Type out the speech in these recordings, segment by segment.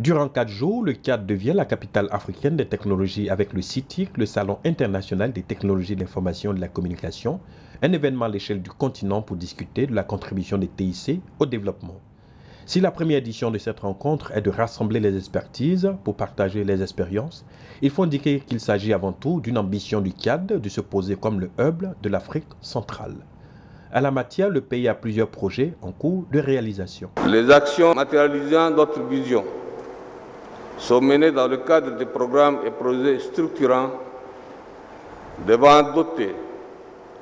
Durant 4 jours, le Tchad devient la capitale africaine des technologies avec le CITIC, le Salon international des technologies de l'information et de la communication, un événement à l'échelle du continent pour discuter de la contribution des TIC au développement. Si la première édition de cette rencontre est de rassembler les expertises pour partager les expériences, il faut indiquer qu'il s'agit avant tout d'une ambition du Tchad de se poser comme le hub de l'Afrique centrale. À la matière, le pays a plusieurs projets en cours de réalisation. Les actions matérialisant notre vision sont menées dans le cadre des programmes et projets structurants devant doter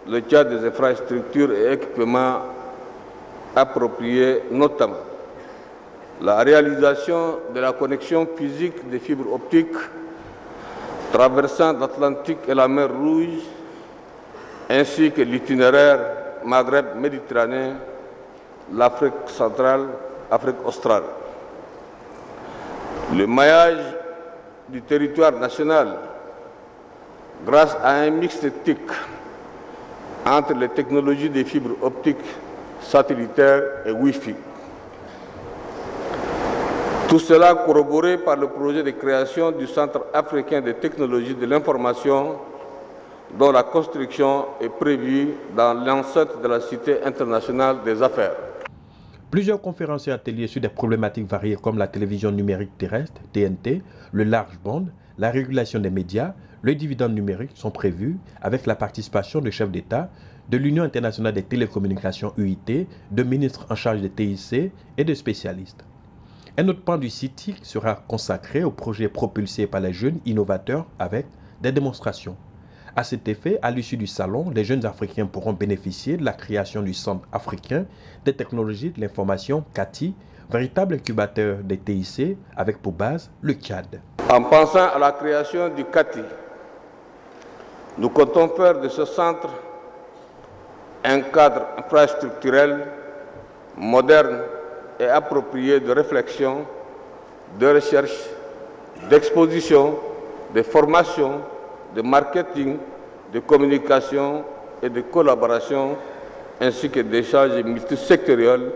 le Tchad des infrastructures et équipements appropriés, notamment la réalisation de la connexion physique des fibres optiques traversant l'Atlantique et la mer Rouge, ainsi que l'itinéraire Maghreb-Méditerranée, l'Afrique centrale, Afrique australe. Le maillage du territoire national grâce à un mix TIC entre les technologies des fibres optiques satellitaires et Wi-Fi. Tout cela corroboré par le projet de création du Centre africain des technologies de l'information dont la construction est prévue dans l'enceinte de la Cité internationale des affaires. Plusieurs conférences et ateliers sur des problématiques variées comme la télévision numérique terrestre, TNT, le large band, la régulation des médias, le dividende numérique sont prévus avec la participation de chefs d'État, de l'Union internationale des télécommunications UIT, de ministres en charge des TIC et de spécialistes. Un autre pan du CITIC sera consacré aux projets propulsés par les jeunes innovateurs avec des démonstrations. À cet effet, à l'issue du salon, les jeunes Africains pourront bénéficier de la création du Centre africain des technologies de l'information CATI, véritable incubateur des TIC avec pour base le Tchad. En pensant à la création du CATI, nous comptons faire de ce centre un cadre infrastructurel moderne et approprié de réflexion, de recherche, d'exposition, de formation, de marketing, de communication et de collaboration, ainsi que d'échanges multisectoriels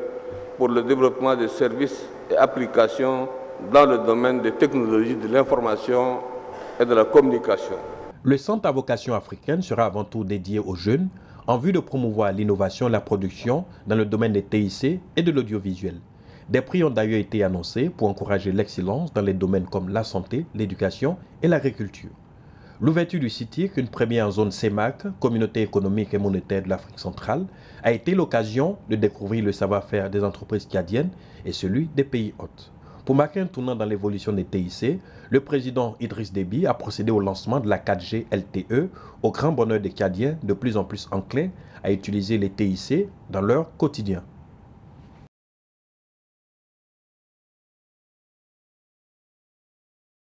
pour le développement des services et applications dans le domaine des technologies de l'information et de la communication. Le centre à vocation africaine sera avant tout dédié aux jeunes en vue de promouvoir l'innovation et la production dans le domaine des TIC et de l'audiovisuel. Des prix ont d'ailleurs été annoncés pour encourager l'excellence dans les domaines comme la santé, l'éducation et l'agriculture. L'ouverture du CITIC, une première zone CEMAC, Communauté économique et monétaire de l'Afrique centrale, a été l'occasion de découvrir le savoir-faire des entreprises tchadiennes et celui des pays hôtes. Pour marquer un tournant dans l'évolution des TIC, le président Idriss Déby a procédé au lancement de la 4G LTE, au grand bonheur des Tchadiens de plus en plus enclins à utiliser les TIC dans leur quotidien.